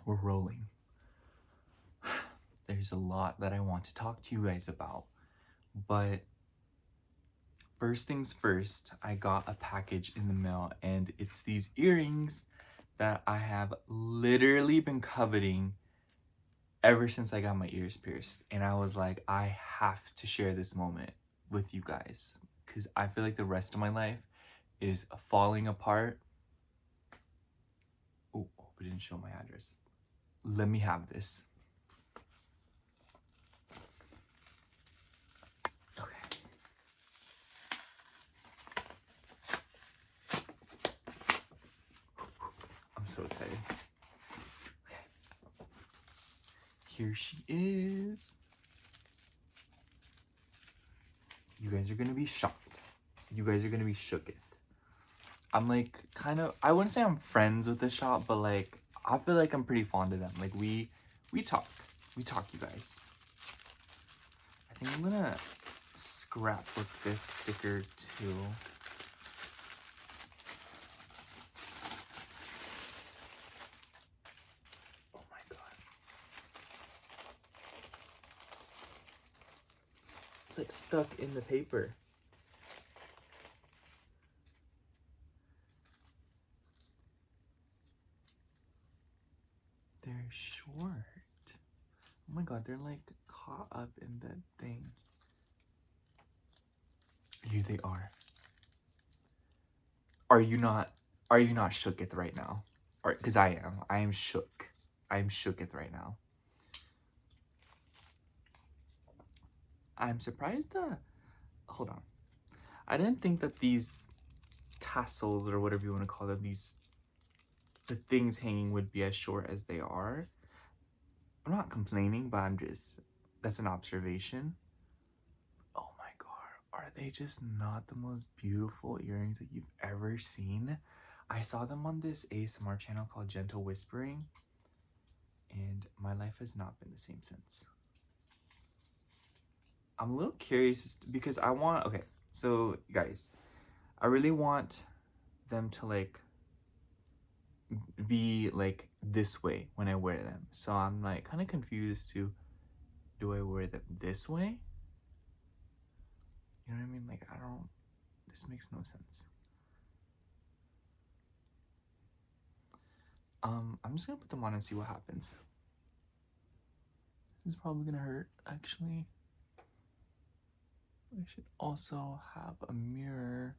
we're rolling. There's a lot that I want to talk to you guys about, but first things first, I got a package in the mail, and it's these earrings that I have literally been coveting ever since I got my ears pierced. And I was like, I have to share this moment with you guys because I feel like the rest of my life is falling apart. Oh, I didn't show my address. Let me have this. Okay. I'm so excited. Okay. Here she is. You guys are gonna be shocked. You guys are gonna be shooketh. I'm like I wouldn't say I'm friends with the shop, but like I feel like I'm pretty fond of them. Like we talk, you guys. I think I'm gonna scrapbook this sticker too. Oh my god, it's like stuck in the paper. They're short. Oh my god, they're like caught up in that thing. Here they are. Are you not shooketh right now? Or because I am shook. I'm shooketh right now. I'm surprised hold on. I didn't think that these tassels or whatever you want to call them, the things hanging would be as short as they are. I'm not complaining, but that's an observation. Oh my god, are they just not the most beautiful earrings that you've ever seen? I saw them on this ASMR channel called Gentle Whispering, and my life has not been the same since. I'm a little curious because okay, so guys, I really want them to like be like this way when I wear them. So I'm like kind of confused to, do I wear them this way? You know what I mean? Like this makes no sense. I'm just gonna put them on and see what happens. It's probably gonna hurt, actually. I should also have a mirror.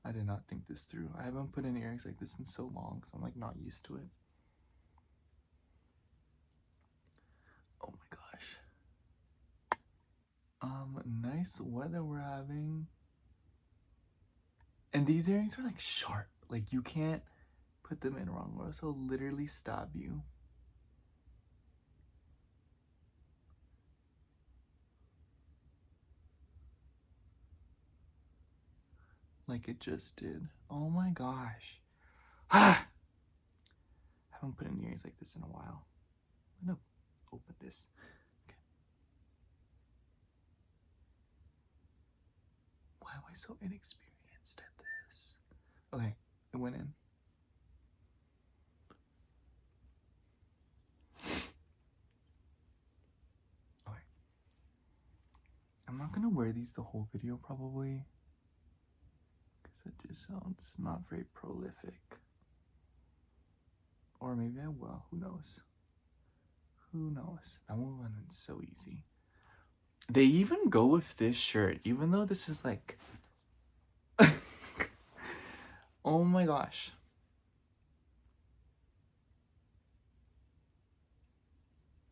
I did not think this through. I haven't put in earrings like this in so long, so I'm like not used to it. Oh my gosh. Nice weather we're having. And these earrings are like sharp. Like you can't put them in wrong or else they'll literally stab you. Like it just did. Oh my gosh. I haven't put in earrings like this in a while. I'm gonna open this. Okay. Why am I so inexperienced at this? Okay, it went in. Okay. I'm not gonna wear these the whole video probably, because it just sounds not very prolific. Or maybe I will, who knows? Who knows? That one went in so easy. They even go with this shirt, even though this is like... Oh my gosh.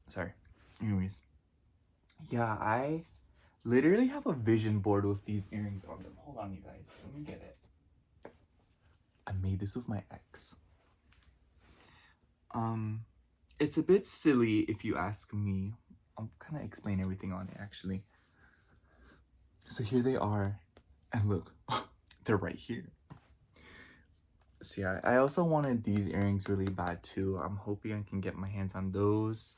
Sorry. Anyways. Yeah, I literally have a vision board with these earrings on them. Hold on, you guys. Let me get it. I made this with my ex. It's a bit silly if you ask me. I'll kind of explain everything on it, actually. So here they are. And look, they're right here. So yeah, I also wanted these earrings really bad too. I'm hoping I can get my hands on those.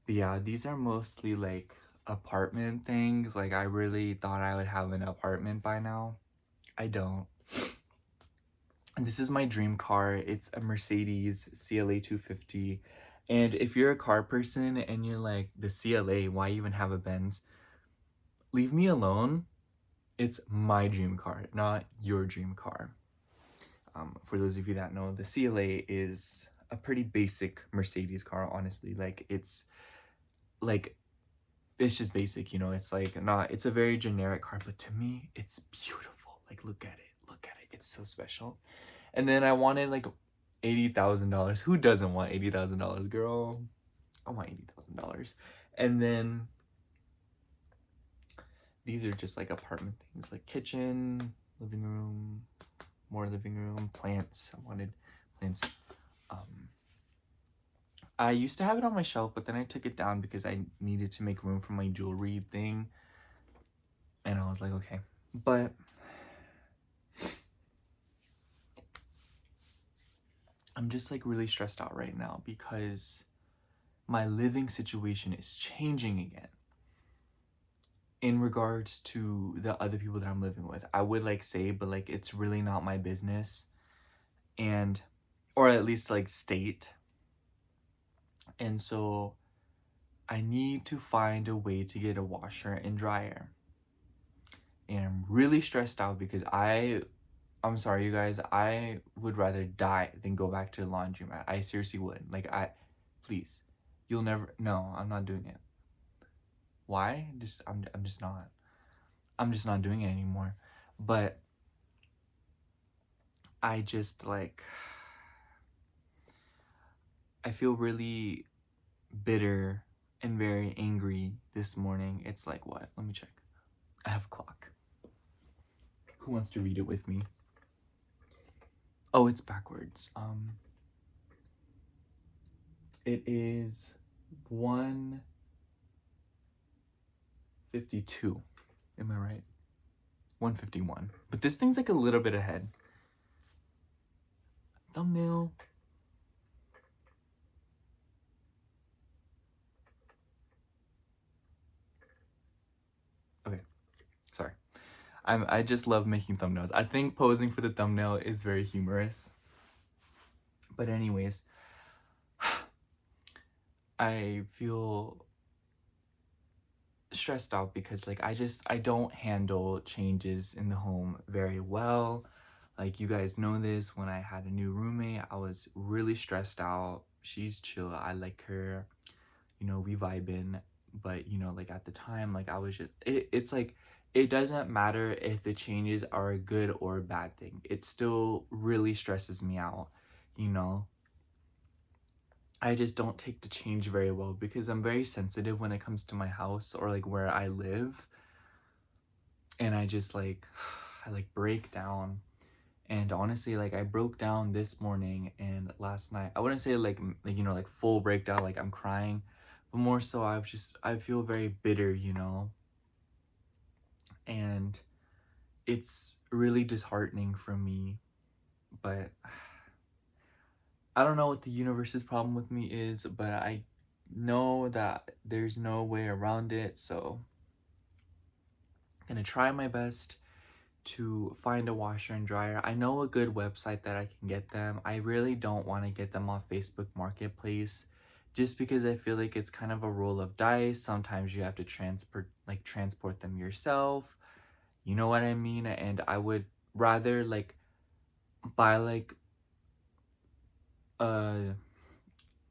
But yeah, these are mostly like apartment things. Like I really thought I would have an apartment by now. I don't. This is my dream car. It's a Mercedes CLA 250. And if you're a car person and you're like, the CLA, why even have a Benz? Leave me alone. It's my dream car, not your dream car. For those of you that know, the CLA is a pretty basic Mercedes car, honestly. Like it's just basic, you know. It's like not, it's a very generic car, but to me, it's beautiful. Like look at it, look at it. It's so special. And then I wanted like $80,000. Who doesn't want $80,000, girl? I want $80,000. And then these are just like apartment things, like kitchen, living room, more living room, plants. I wanted plants. I used to have it on my shelf, but then I took it down because I needed to make room for my jewelry thing. And I was like, okay. But I'm just like really stressed out right now because my living situation is changing again in regards to the other people that I'm living with. I would like say, but like it's really not my business. And or at least like state. And so I need to find a way to get a washer and dryer. And I'm really stressed out because I'm sorry you guys, I would rather die than go back to the laundromat. I seriously would. Like please. You'll never, no, I'm not doing it. Why? I'm just not. I'm just not doing it anymore. But I just like I feel really bitter and very angry this morning. It's like what? Let me check. I have a clock. Who wants to read it with me? Oh, it's backwards. It is 1:52. Am I right? 1:51. But this thing's like a little bit ahead. Thumbnail. Okay. Sorry. I just love making thumbnails. I think posing for the thumbnail is very humorous. But anyways, I feel stressed out because like I don't handle changes in the home very well. Like you guys know this, when I had a new roommate, I was really stressed out. She's chill. I like her. You know, we vibing, but you know, like at the time, like I was just it's like it doesn't matter if the changes are a good or a bad thing. It still really stresses me out, you know. I just don't take the change very well because I'm very sensitive when it comes to my house or like where I live. And I just like I like break down. And honestly, like I broke down this morning and last night. I wouldn't say like you know, like full breakdown, like I'm crying, but more so I feel very bitter, you know. And it's really disheartening for me, but I don't know what the universe's problem with me is, but I know that there's no way around it, so I'm gonna try my best to find a washer and dryer. I know a good website that I can get them. I really don't want to get them off Facebook Marketplace just because I feel like it's kind of a roll of dice. Sometimes you have to transport them yourself. You know what I mean? And I would rather like buy like uh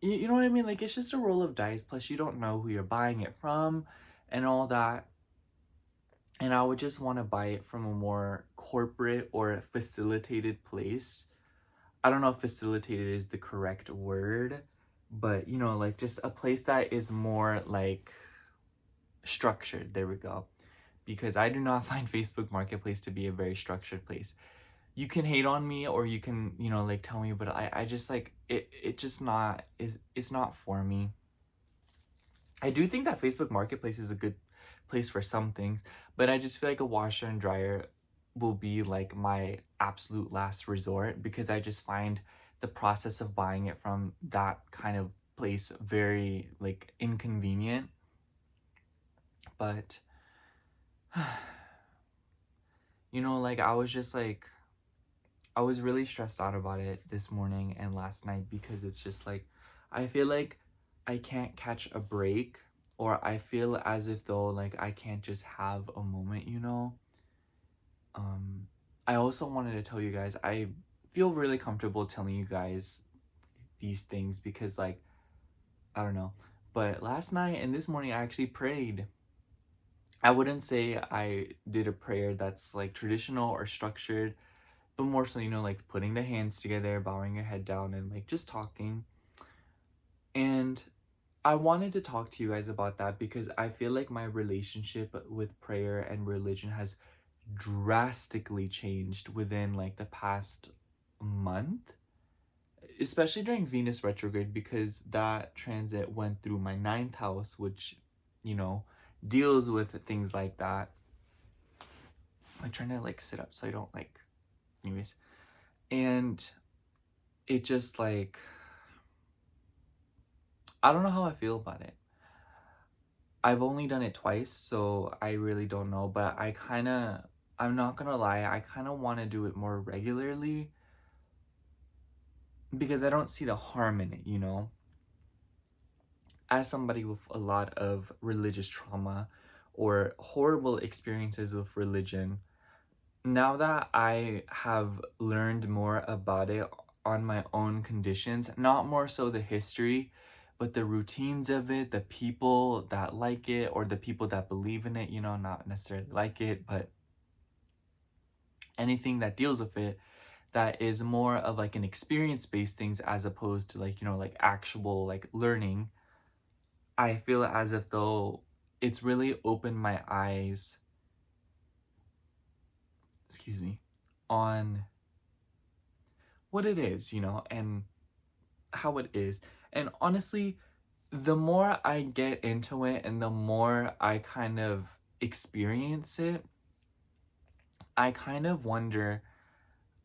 you know what I mean? Like it's just a roll of dice, plus you don't know who you're buying it from and all that. And I would just want to buy it from a more corporate or facilitated place. I don't know if facilitated is the correct word, but you know, like just a place that is more like structured. There we go. Because I do not find Facebook Marketplace to be a very structured place. You can hate on me or you can, you know, like tell me, but I just like it just not is it's not for me. I do think that Facebook Marketplace is a good place for some things, but I just feel like a washer and dryer will be like my absolute last resort because I just find the process of buying it from that kind of place very like inconvenient. But you know, like I I was really stressed out about it this morning and last night because it's just like, I feel like I can't catch a break, or I feel as if though like I can't just have a moment, you know? Um, I also wanted to tell you guys, I feel really comfortable telling you guys these things because like, I don't know. But last night and this morning I actually prayed. I wouldn't say I did a prayer that's like traditional or structured, but more so, you know, like putting the hands together, bowing your head down, and like just talking. And I wanted to talk to you guys about that because I feel like my relationship with prayer and religion has drastically changed within like the past month, especially during Venus retrograde, because that transit went through my ninth house, which, you know, deals with things like that. I'm trying to like sit up so I don't like, anyways. And it just like, I don't know how I feel about it. I've only done it twice, so I really don't know, but I'm not gonna lie, I kind of want to do it more regularly because I don't see the harm in it, you know? As somebody with a lot of religious trauma or horrible experiences with religion, now that I have learned more about it on my own conditions, not more so the history, but the routines of it, the people that like it or the people that believe in it, you know, not necessarily like it, but anything that deals with it, that is more of like an experience-based things as opposed to like, you know, like actual like learning. I feel as if though it's really opened my eyes, excuse me, on what it is, you know, and how it is. And honestly, the more I get into it and the more I kind of experience it, I kind of wonder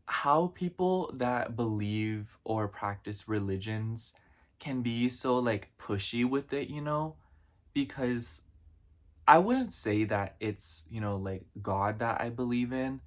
how people that believe or practice religions can be so like pushy with it, you know? Because I wouldn't say that it's, you know, like God that I believe in,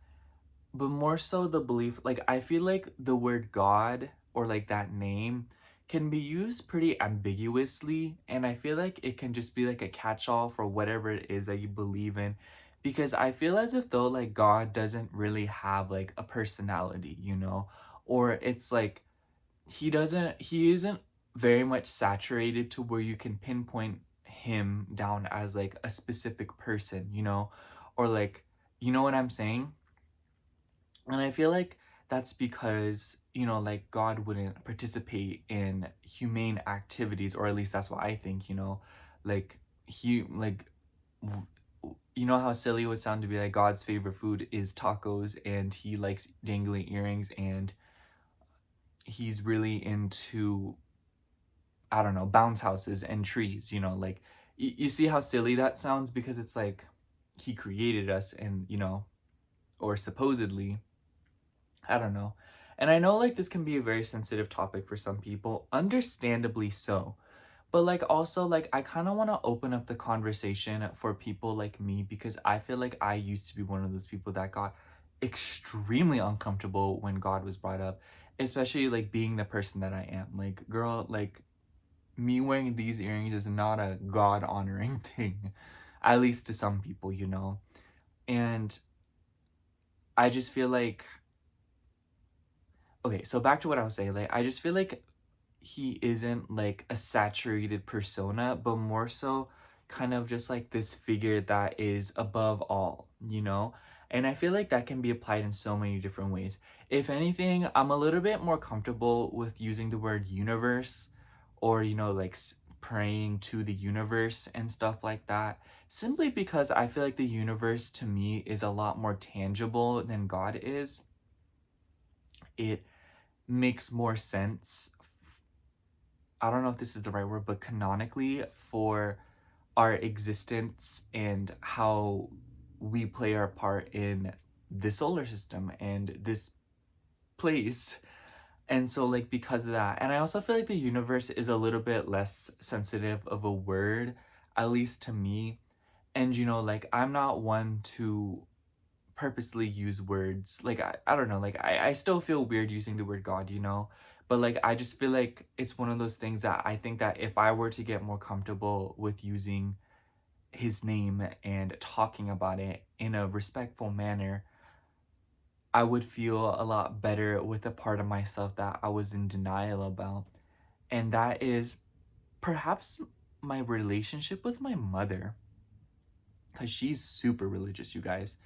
but more so the belief, like I feel like the word God or like that name can be used pretty ambiguously, and I feel like it can just be like a catch-all for whatever it is that you believe in, because I feel as if though like God doesn't really have like a personality, you know, or it's like he isn't very much saturated to where you can pinpoint him down as like a specific person, you know, or like, you know what I'm saying? And I feel like that's because, you know, like God wouldn't participate in humane activities, or at least that's what I think, you know, like like, you know how silly it would sound to be like God's favorite food is tacos and he likes dangly earrings and he's really into, I don't know, bounce houses and trees, you know, like you see how silly that sounds because it's like he created us and, you know, or supposedly, I don't know. And I know like this can be a very sensitive topic for some people, understandably so. But like also like I kind of want to open up the conversation for people like me because I feel like I used to be one of those people that got extremely uncomfortable when God was brought up, especially like being the person that I am. Like girl, like me wearing these earrings is not a God honoring thing, at least to some people, you know. And I just feel like, okay, so back to what I was saying, like I just feel like he isn't like a saturated persona, but more so kind of just like this figure that is above all, you know? And I feel like that can be applied in so many different ways. If anything, I'm a little bit more comfortable with using the word universe, or, you know, like praying to the universe and stuff like that, simply because I feel like the universe to me is a lot more tangible than God is. It makes more sense, I don't know if this is the right word, but canonically for our existence and how we play our part in the solar system and this place. And so like because of that, and I also feel like the universe is a little bit less sensitive of a word, at least to me. And you know, like I'm not one to purposely use words. Like, I don't know, like, I still feel weird using the word God, you know? But like, I just feel like it's one of those things that I think that if I were to get more comfortable with using his name and talking about it in a respectful manner, I would feel a lot better with the part of myself that I was in denial about. And that is perhaps my relationship with my mother. Because she's super religious, you guys.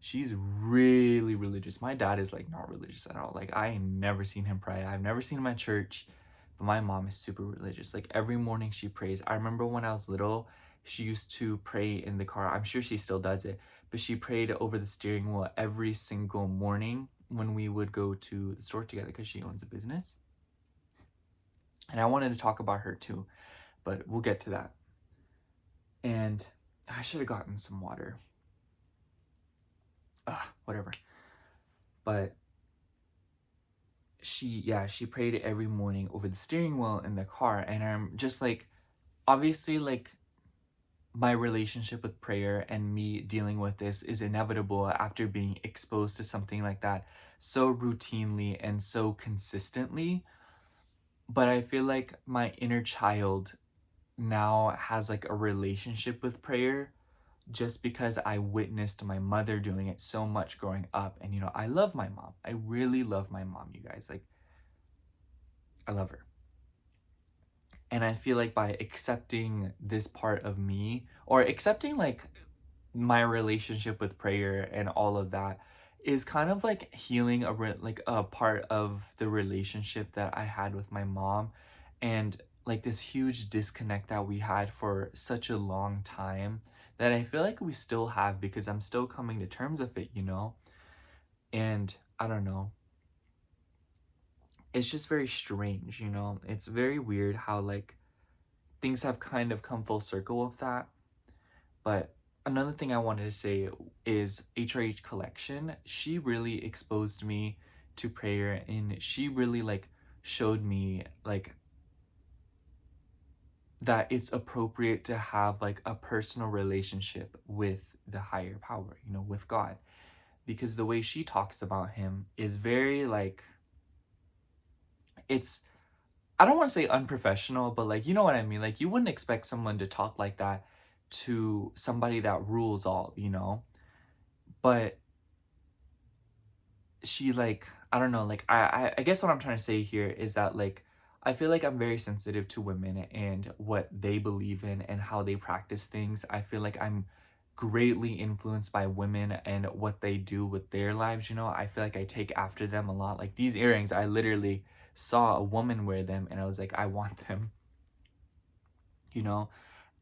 She's really religious. My dad is like not religious at all. Like, I ain't never seen him pray. I've never seen him at church. But my mom is super religious. Like, every morning she prays. I remember when I was little, she used to pray in the car. I'm sure she still does it. But she prayed over the steering wheel every single morning when we would go to the store together because she owns a business. And I wanted to talk about her too, but we'll get to that. And I should have gotten some water. Whatever. But she prayed every morning over the steering wheel in the car. And I'm just like, obviously, like, my relationship with prayer and me dealing with this is inevitable after being exposed to something like that so routinely and so consistently. But I feel like my inner child now has like a relationship with prayer just because I witnessed my mother doing it so much growing up. And, you know, I love my mom. I really love my mom, you guys. Like, I love her. And I feel like by accepting this part of me, or accepting like my relationship with prayer and all of that, is kind of like healing like a part of the relationship that I had with my mom, and like this huge disconnect that we had for such a long time that I feel like we still have, because I'm still coming to terms with it, you know? And I don't know. It's just very strange, you know? It's very weird how like things have kind of come full circle with that. But another thing I wanted to say is HRH Collection. She really exposed me to prayer, and she really like showed me like that it's appropriate to have like a personal relationship with the higher power, you know, with God. Because the way she talks about him is very like, it's, I don't want to say unprofessional, but like, you know what I mean? Like, you wouldn't expect someone to talk like that to somebody that rules all, you know? But she like, I don't know, like, I guess what I'm trying to say here is that like, I feel like I'm very sensitive to women and what they believe in and how they practice things. I feel like I'm greatly influenced by women and what they do with their lives, you know? I feel like I take after them a lot. Like, these earrings, I literally saw a woman wear them and I was like, I want them, you know?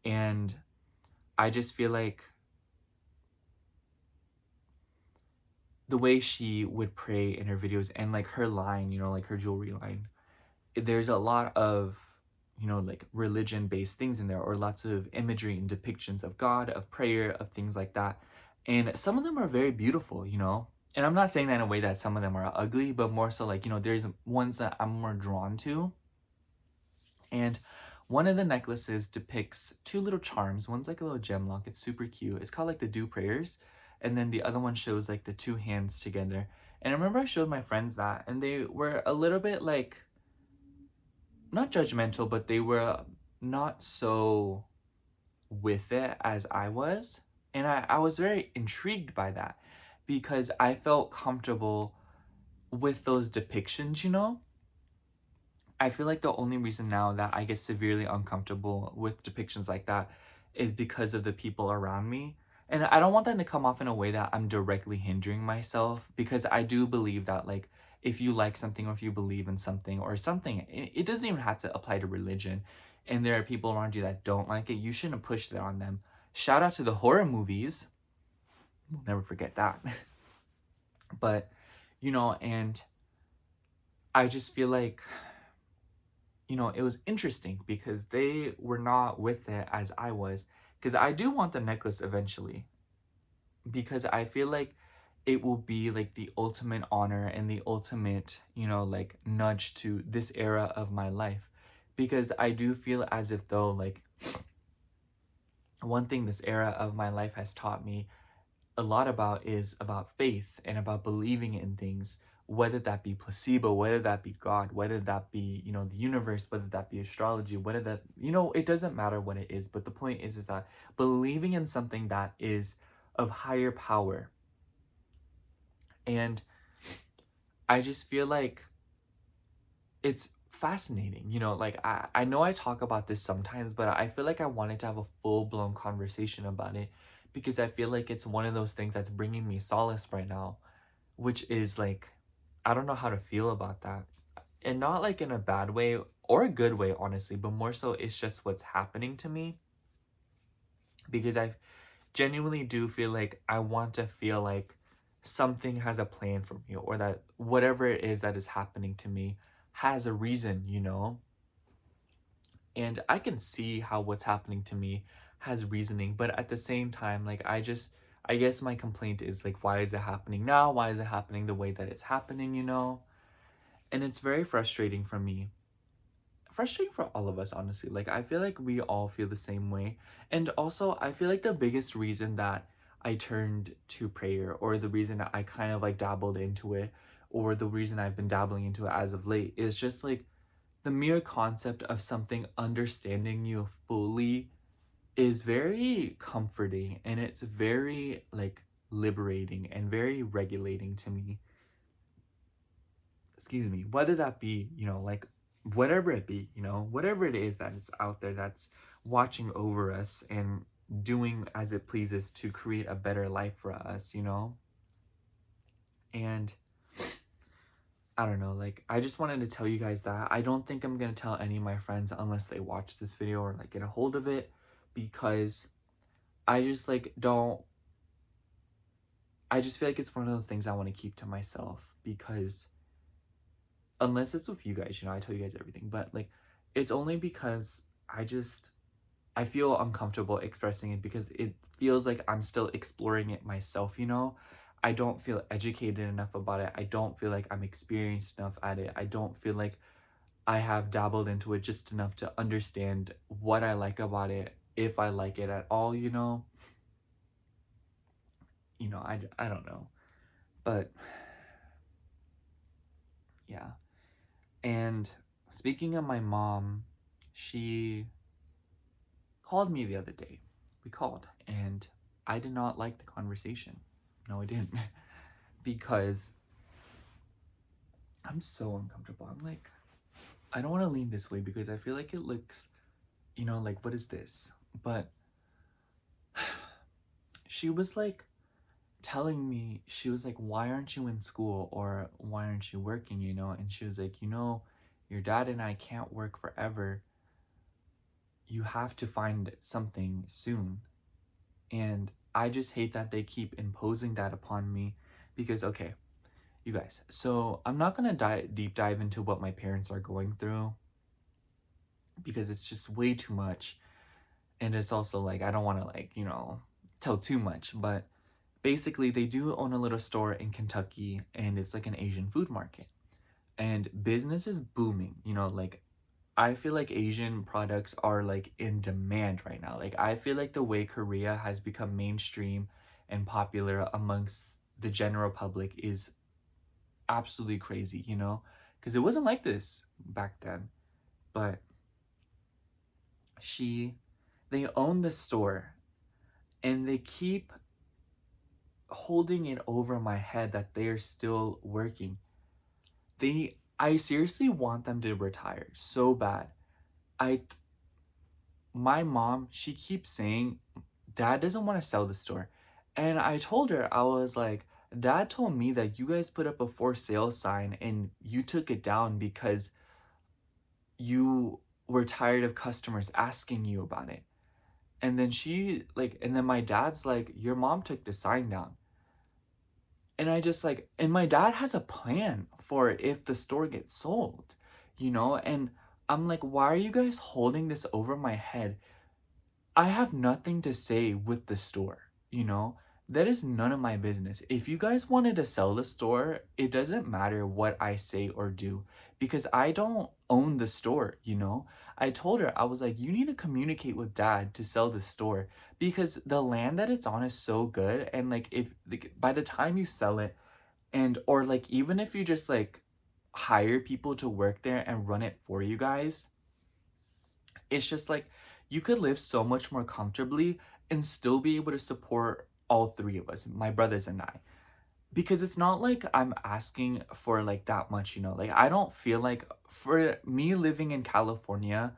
And I just feel like the way she would pray in her videos and like her line, you know, like her jewelry line, there's a lot of, you know, like religion based things in there, or lots of imagery and depictions of God, of prayer, of things like that. And some of them are very beautiful, you know? And I'm not saying that in a way that some of them are ugly, but more so like, you know, there's ones that I'm more drawn to. And one of the necklaces depicts two little charms. One's like a little gem lock. It's super cute. It's called like the Dew Prayers. And then the other one shows like the two hands together. And I remember I showed my friends that, and they were a little bit like, not judgmental, but they were not so with it as I was. And I was very intrigued by that because I felt comfortable with those depictions, you know? I feel like the only reason now that I get severely uncomfortable with depictions like that is because of the people around me. And I don't want that to come off in a way that I'm directly hindering myself, because I do believe that, like, if you like something or if you believe in something or something, it doesn't even have to apply to religion, and there are people around you that don't like it, you shouldn't push that on them. Shout out to the horror movies. We'll never forget that. But, you know, and I just feel like, you know, it was interesting because they were not with it as I was. Because I do want the necklace eventually. Because I feel like it will be like the ultimate honor and the ultimate, you know, like nudge to this era of my life. Because I do feel as if though, like, one thing this era of my life has taught me, a lot about is about faith and about believing in things, whether that be placebo, whether that be God, whether that be, you know, the universe, whether that be astrology, whether that, you know, it doesn't matter what it is. But the point is that believing in something that is of higher power. And I just feel like it's fascinating, you know, like I know I talk about this sometimes, but I feel like I wanted to have a full-blown conversation about it because I feel like it's one of those things that's bringing me solace right now, which is like, I don't know how to feel about that. And not like in a bad way or a good way, honestly, but more so it's just what's happening to me because I genuinely do feel like I want to feel like something has a plan for me, or that whatever it is that is happening to me has a reason, you know? And I can see how what's happening to me has reasoning, but at the same time, like I guess my complaint is like, why is it happening now? Why is it happening the way that it's happening, you know? And it's very frustrating for me. Frustrating for all of us, honestly. Like, I feel like we all feel the same way. And also, I feel like the biggest reason that I turned to prayer, or the reason that I kind of like dabbled into it, or the reason I've been dabbling into it as of late, is just like the mere concept of something understanding you fully is very comforting, and it's very like liberating and very regulating to me. Excuse me. Whether that be, you know, like whatever it be, you know, whatever it is that is out there that's watching over us and doing as it pleases to create a better life for us, you know? And I don't know, like, I just wanted to tell you guys that I don't think I'm gonna tell any of my friends unless they watch this video or like get a hold of it, because I just like don't, I just feel like it's one of those things I want to keep to myself, because unless it's with you guys, you know, I tell you guys everything, but like it's only because I feel uncomfortable expressing it because it feels like I'm still exploring it myself, you know? I don't feel educated enough about it. I don't feel like I'm experienced enough at it. I don't feel like I have dabbled into it just enough to understand what I like about it, if I like it at all, you know? You know, I don't know. But yeah. And speaking of my mom, she called me the other day. We called, and I did not like the conversation. No, I didn't. Because I'm so uncomfortable. I'm like, I don't want to lean this way because I feel like it looks, you know, like, what is this? But she was like telling me, she was like, why aren't you in school, or why aren't you working, you know? And she was like, you know, your dad and I can't work forever. You have to find something soon. And I just hate that they keep imposing that upon me because, okay, you guys, so I'm not gonna deep dive into what my parents are going through because it's just way too much. And it's also like, I don't want to, like, you know, tell too much, but basically they do own a little store in Kentucky, and it's like an Asian food market. And business is booming, you know, like I feel like Asian products are like in demand right now. Like I feel like the way Korea has become mainstream and popular amongst the general public is absolutely crazy, you know? Because it wasn't like this back then. But they own the store, and they keep holding it over my head that they are still working. I seriously want them to retire so bad. I My mom, she keeps saying dad doesn't want to sell the store. And I told her, I was like, dad told me that you guys put up a for sale sign and you took it down because you were tired of customers asking you about it. And then and then my dad's like, your mom took the sign down. And I just like, and my dad has a plan for if the store gets sold, you know? And I'm like, why are you guys holding this over my head? I have nothing to say with the store, you know? that is none of my business. If you guys wanted to sell the store, it doesn't matter what I say or do because I don't own the store, you know? I told her, I was like, you need to communicate with dad to sell the store because the land that it's on is so good. And like, if like, by the time you sell it, and or like, even if you just like hire people to work there and run it for you guys, it's just like you could live so much more comfortably and still be able to support all three of us, my brothers and I. Because it's not like I'm asking for like that much, you know? Like I don't feel like for me living in California,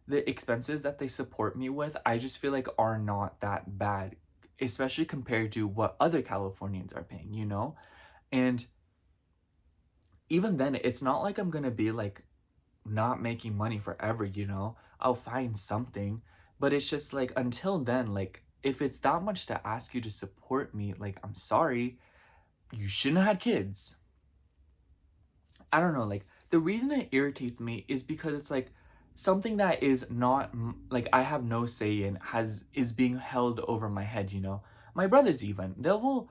the expenses that they support me with, I just feel like are not that bad, especially compared to what other Californians are paying, you know? And even then, it's not like I'm gonna be like not making money forever, you know? I'll find something. But it's just like until then, like if it's that much to ask you to support me, like I'm sorry, you shouldn't have had kids. I don't know, like the reason it irritates me is because it's like something that is not like I have no say in has is being held over my head, you know? My brothers even, they will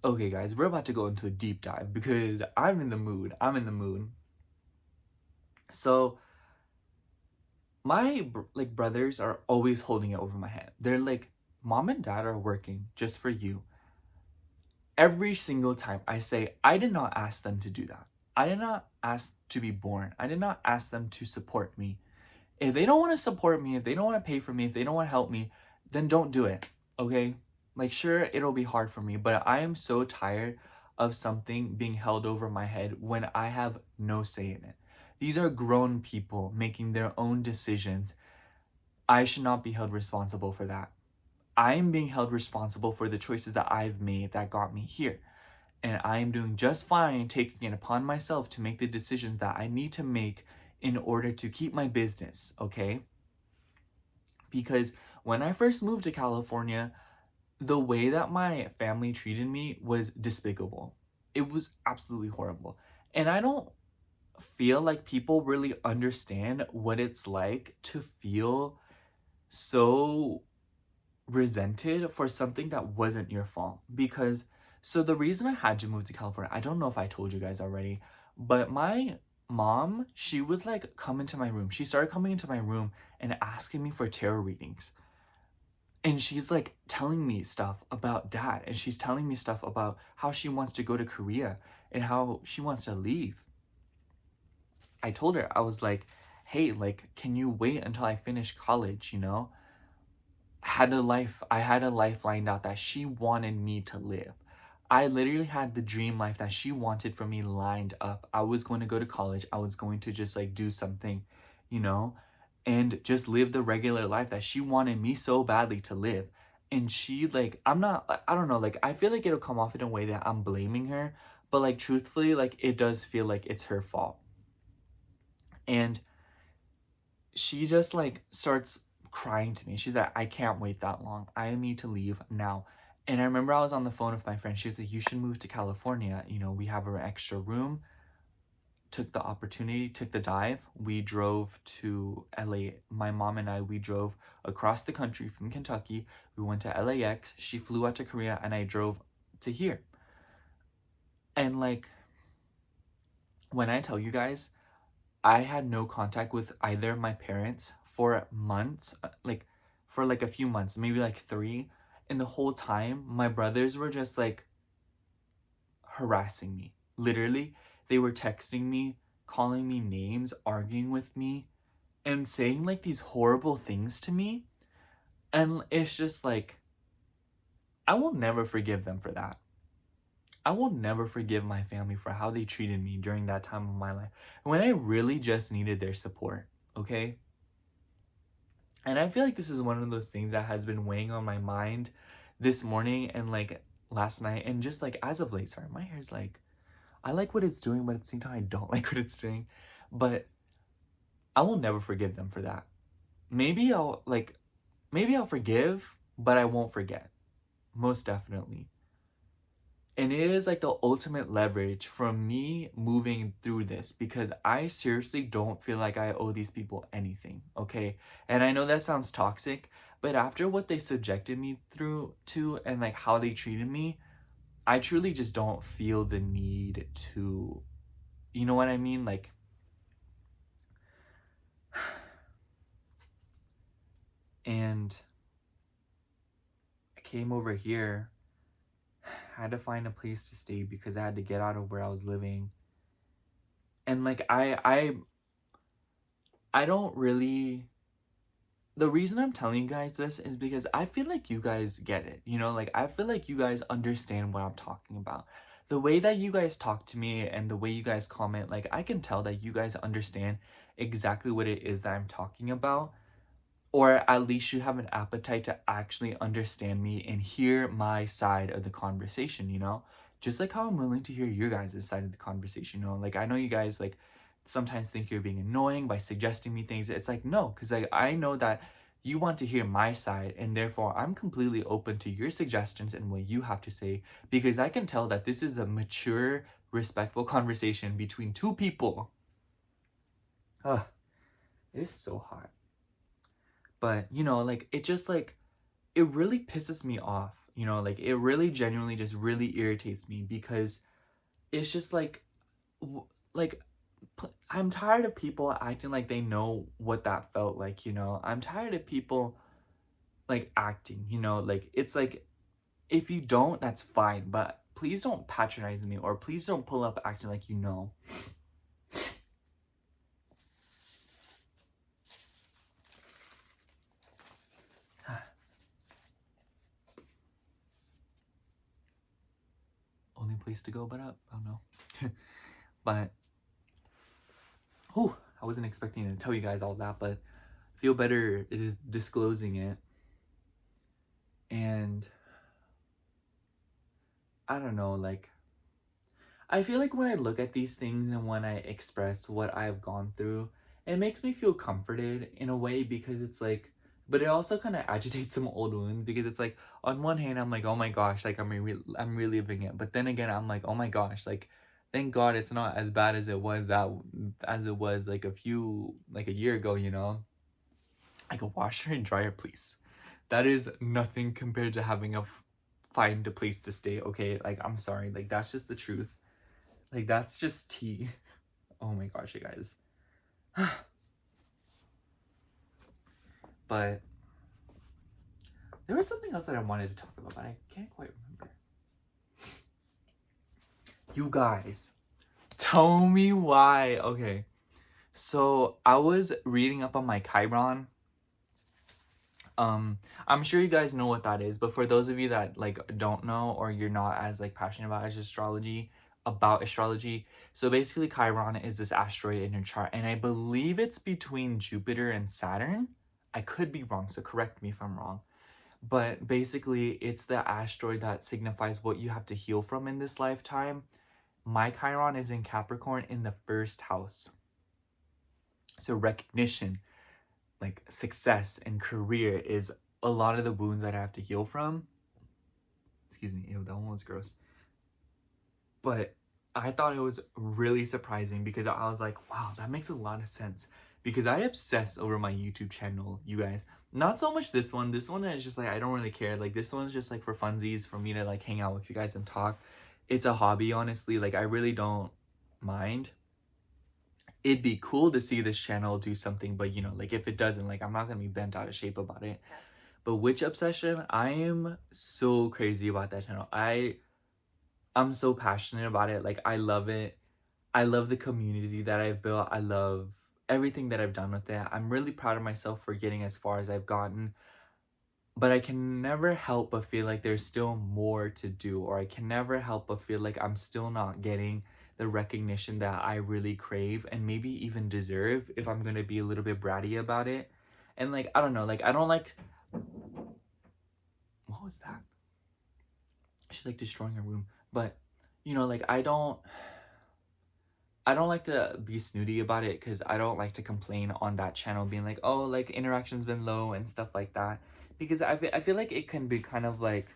okay guys, we're about to go into a deep dive because I'm in the mood. I'm in the mood. So my like brothers are always holding it over my head. They're like, mom and dad are working just for you. Every single time I say, I did not ask them to do that. I did not ask to be born. I did not ask them to support me. If they don't want to support me, if they don't want to pay for me, if they don't want to help me, then don't do it. Okay? Like, sure, it'll be hard for me, but I am so tired of something being held over my head when I have no say in it. These are grown people making their own decisions. I should not be held responsible for that. I am being held responsible for the choices that I've made that got me here. And I am doing just fine taking it upon myself to make the decisions that I need to make in order to keep my business, okay? Because when I first moved to California, the way that my family treated me was despicable. It was absolutely horrible. And I don't feel like people really understand what it's like to feel so resented for something that wasn't your fault. Because so the reason I had to move to California, I don't know if I told you guys already, but my mom, she would like come into my room. She started coming into my room and asking me for tarot readings. And she's like telling me stuff about dad, and she's telling me stuff about how she wants to go to Korea and how she wants to leave. I told her, I was like, hey, like, can you wait until I finish college, you know? I had a life lined out that she wanted me to live. I literally had the dream life that she wanted for me lined up. I was going to go to college. I was going to just like do something, you know, and just live the regular life that she wanted me so badly to live. And she like, I don't know, like I feel like it'll come off in a way that I'm blaming her, but like truthfully, like it does feel like it's her fault. And she just like starts crying to me. She's like, I can't wait that long. I need to leave now. And I remember I was on the phone with my friend. She was like, you should move to California. You know, we have an extra room. Took the opportunity, took the dive. We drove to LA. My mom and I, we drove across the country from Kentucky. We went to LAX. She flew out to Korea and I drove to here. And like, when I tell you guys, I had no contact with either of my parents for months, like for like a few months, maybe like 3. And the whole time, my brothers were just like harassing me. Literally, they were texting me, calling me names, arguing with me, and saying like these horrible things to me. And it's just like, I will never forgive them for that. I will never forgive my family for how they treated me during that time of my life when I really just needed their support, okay? And I feel like this is one of those things that has been weighing on my mind this morning and like last night and just like as of late. Sorry, my hair's like, I like what it's doing, but at the same time, I don't like what it's doing. But I will never forgive them for that. Maybe I'll forgive, but I won't forget. Most definitely. And it is like the ultimate leverage from me moving through this, because I seriously don't feel like I owe these people anything, okay? And I know that sounds toxic, but after what they subjected me through to and like how they treated me, I truly just don't feel the need to, you know what I mean? Like, and I came over here, had to find a place to stay because I had to get out of where I was living. And like I don't really, the reason I'm telling you guys this is because I feel like you guys get it, you know? Like, I feel like you guys understand what I'm talking about. The way that you guys talk to me and the way you guys comment, like, I can tell that you guys understand exactly what it is that I'm talking about. Or at least you have an appetite to actually understand me and hear my side of the conversation, you know? Just like how I'm willing to hear your guys' side of the conversation, you know? Like, I know you guys, like, sometimes think you're being annoying by suggesting me things. It's like, no, because like, I know that you want to hear my side, and therefore I'm completely open to your suggestions and what you have to say, because I can tell that this is a mature, respectful conversation between two people. Ugh, it is so hot. But, you know, like, it just, like, it really pisses me off, you know, like, it really genuinely just really irritates me, because it's just, like, like, I'm tired of people acting like they know what that felt like, you know? I'm tired of people, like, acting, you know? Like, it's like, if you don't, that's fine, but please don't patronize me, or please don't pull up acting like you know. Only place to go but up. I don't know. But, whew, I wasn't expecting to tell you guys all that, but I feel better just disclosing it. And I don't know, like, I feel like when I look at these things and when I express what I've gone through, it makes me feel comforted in a way, because it's like, but it also kind of agitates some old wounds, because it's like, on one hand, I'm like, oh my gosh, like, I'm reliving it. But then again, I'm like, oh my gosh, like, thank God it's not as bad as it was like a year ago, you know? Like, a washer and dryer, please. That is nothing compared to having find a place to stay, okay? Like, I'm sorry, like, that's just the truth. Like, that's just tea. Oh my gosh, you guys. But there was something else that I wanted to talk about, but I can't quite remember. You guys, tell me why. Okay. So I was reading up on my Chiron. I'm sure you guys know what that is, but for those of you that like don't know, or you're not as like passionate about astrology, so basically Chiron is this asteroid in your chart, and I believe it's between Jupiter and Saturn. I could be wrong, so correct me if I'm wrong. But basically, it's the asteroid that signifies what you have to heal from in this lifetime. My Chiron is in Capricorn in the first house. So recognition, like success and career, is a lot of the wounds that I have to heal from. Excuse me, ew, that one was gross. But I thought it was really surprising, because I was like, wow, that makes a lot of sense. Because I obsess over my YouTube channel, you guys. Not so much this one. This one is just like, I don't really care. Like, this one's just like for funsies, for me to like hang out with you guys and talk. It's a hobby, honestly. Like, I really don't mind. It'd be cool to see this channel do something, but you know, like, if it doesn't, like, I'm not gonna be bent out of shape about it. But Witch Obsession, I am so crazy about that channel. I'm so passionate about it. Like, I love it. I love the community that I've built. I love everything that I've done with it. I'm really proud of myself for getting as far as I've gotten. But I can never help but feel like there's still more to do, or I can never help but feel like I'm still not getting the recognition that I really crave and maybe even deserve, if I'm gonna be a little bit bratty about it. And like, I don't know, like, I don't like, what was that? She's like destroying her room. But you know, like, I don't like to be snooty about it, because I don't like to complain on that channel being like, oh, like, interaction's been low and stuff like that, because I feel like it can be kind of like,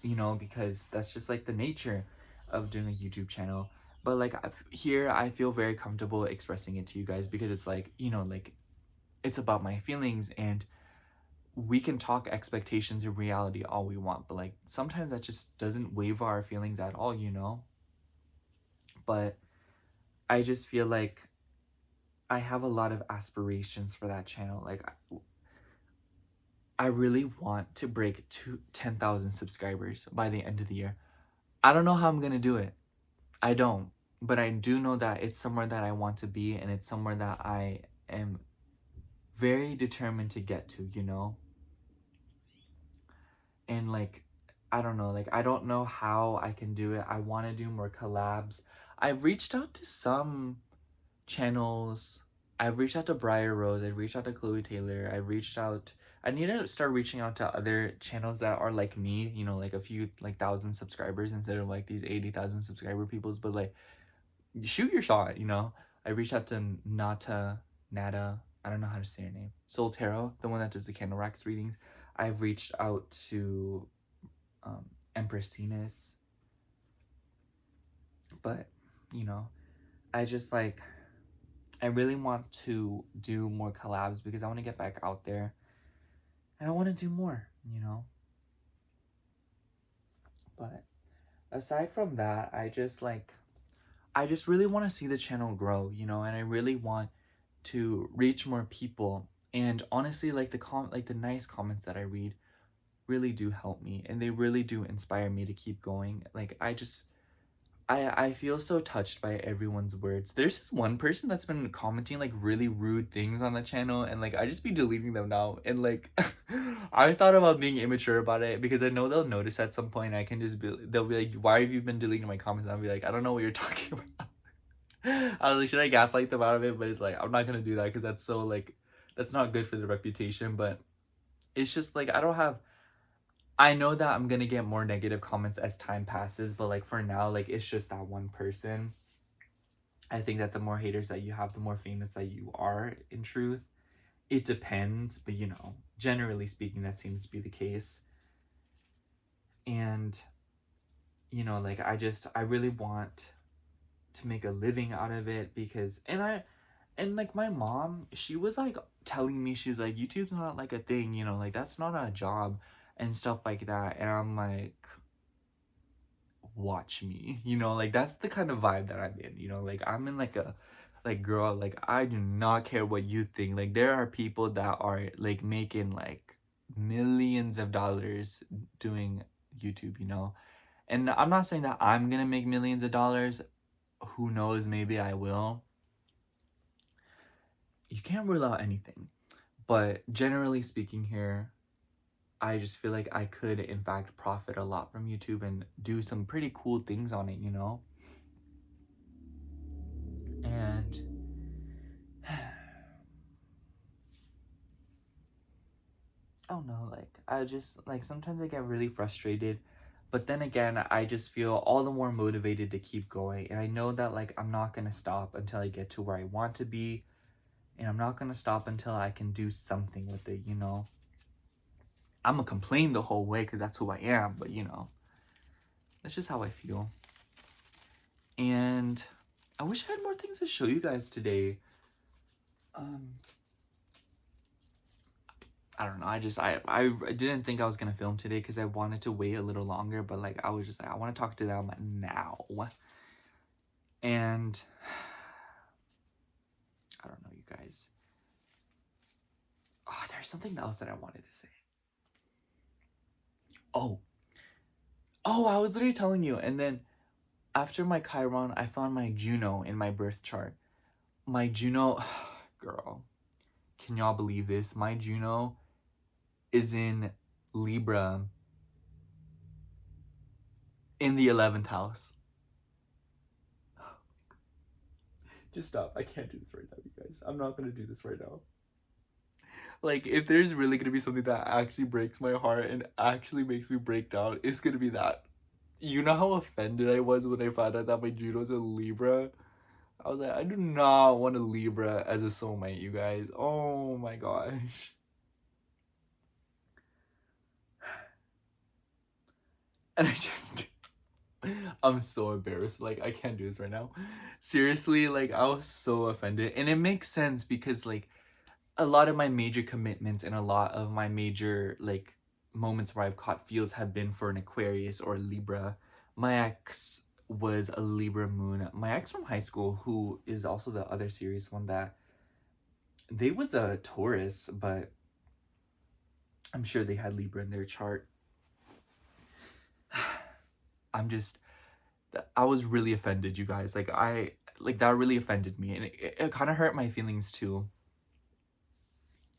you know, because that's just like the nature of doing a YouTube channel. But like here, I feel very comfortable expressing it to you guys because it's like, you know, like it's about my feelings, and we can talk expectations and reality all we want, but like sometimes that just doesn't waver our feelings at all, you know? But I just feel like I have a lot of aspirations for that channel. Like I really want to break 10,000 subscribers by the end of the year. I don't know how I'm gonna do it. I don't. But I do know that it's somewhere that I want to be, and it's somewhere that I am very determined to get to, you know? And like, I don't know, like I don't know how I can do it. I want to do more collabs. I've reached out to some channels. I've reached out to Briar Rose. I've reached out to Chloe Taylor. I need to start reaching out to other channels that are like me, you know, like a few like thousand subscribers instead of like these 80,000 subscriber peoples. But like, shoot your shot, you know. I reached out to Nada, I don't know how to say her name, Soul Tarot, the one that does the candle racks readings. I've reached out to Empress Venus, but you know, I just like, I really want to do more collabs because I want to get back out there and I want to do more, you know. But aside from that, I just really want to see the channel grow, you know, and I really want to reach more people. And honestly, like the nice comments that I read really do help me, and they really do inspire me to keep going. Like I feel so touched by everyone's words. There's this one person that's been commenting like really rude things on the channel, and like I just be deleting them now. And like I thought about being immature about it because I know they'll notice at some point. They'll be like, "Why have you been deleting my comments?" And I'll be like, "I don't know what you're talking about." I was like, should I gaslight them out of it? But it's like, I'm not gonna do that because that's so like, that's not good for the reputation. But it's just like, I know that I'm gonna get more negative comments as time passes, but like for now, like it's just that one person. I think that the more haters that you have, the more famous that you are in truth. It depends, but you know, generally speaking, that seems to be the case. And you know, like I really want to make a living out of it because and like my mom, she was like telling me, she's like, YouTube's not like a thing, you know, like that's not a job and stuff like that. And I'm like, watch me, you know, like that's the kind of vibe that I'm in, you know, like I'm in like a, like, girl, like I do not care what you think. Like there are people that are like making like millions of dollars doing YouTube, you know. And I'm not saying that I'm gonna make millions of dollars. Who knows, maybe I will. You can't rule out anything. But generally speaking here, I just feel like I could in fact profit a lot from YouTube and do some pretty cool things on it, you know? And oh no, like I just like sometimes I get really frustrated, but then again, I just feel all the more motivated to keep going. And I know that like I'm not gonna stop until I get to where I want to be, and I'm not gonna stop until I can do something with it, you know? I'm gonna complain the whole way because that's who I am, but you know, that's just how I feel. And I wish I had more things to show you guys today. I don't know. I didn't think I was gonna film today because I wanted to wait a little longer, but like I was just like, I want to talk to them now. And I don't know, you guys. Oh, there's something else that I wanted to say. Oh, I was literally telling you, and then after my Chiron, I found my Juno in my birth chart. My Juno, girl, can y'all believe this? My Juno is in Libra in the 11th house. Just stop. I can't do this right now, you guys. I'm not gonna do this right now. Like, if there's really gonna be something that actually breaks my heart and actually makes me break down, it's gonna be that. You know how offended I was when I found out that my Juno's a Libra? I was like, I do not want a Libra as a soulmate, you guys. Oh my gosh. And I'm so embarrassed. Like, I can't do this right now. Seriously, like, I was so offended. And it makes sense because, like, a lot of my major commitments and a lot of my major, like, moments where I've caught feels have been for an Aquarius or a Libra. My ex was a Libra moon. My ex from high school, who is also the other serious one, that they was a Taurus, but I'm sure they had Libra in their chart. I was really offended, you guys. Like, that really offended me, and it kind of hurt my feelings too.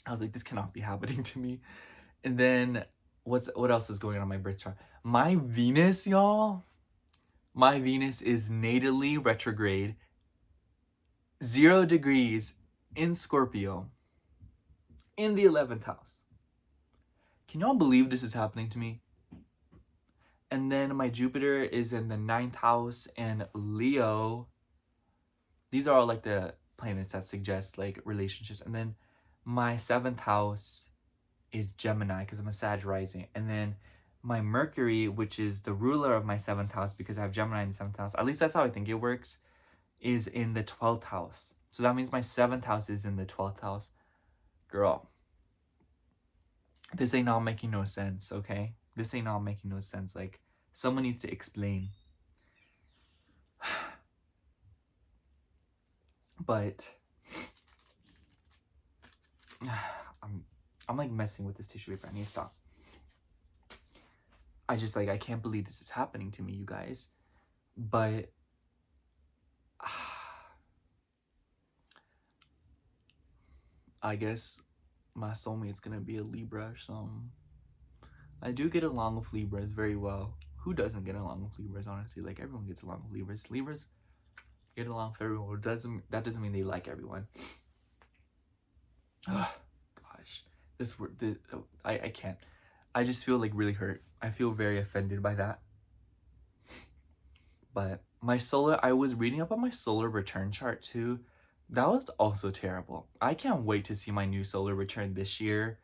I was like, this cannot be happening to me. And then what else is going on in my birth chart? My Venus, y'all. My Venus is natally retrograde, 0 degrees in Scorpio, in the 11th house. Can y'all believe this is happening to me? And then my Jupiter is in the 9th house and Leo. These are all like the planets that suggest like relationships. And then my 7th house is Gemini because I'm a Sag rising. And then my Mercury, which is the ruler of my 7th house because I have Gemini in the 7th house, at least that's how I think it works, is in the 12th house. So that means my 7th house is in the 12th house. Girl, this ain't all making no sense, okay? This ain't all making no sense. Like, someone needs to explain. But I'm like messing with this tissue paper. I need to stop. I can't believe this is happening to me, you guys. But I guess my soulmate's gonna be a Libra or something. I do get along with Libras very well. Who doesn't get along with Libras, honestly? Like, everyone gets along with Libras. Libras get along with everyone. That doesn't mean they like everyone. Gosh. I can't. I just feel like really hurt. I feel very offended by that. But my solar, I was reading up on my solar return chart too. That was also terrible. I can't wait to see my new solar return this year,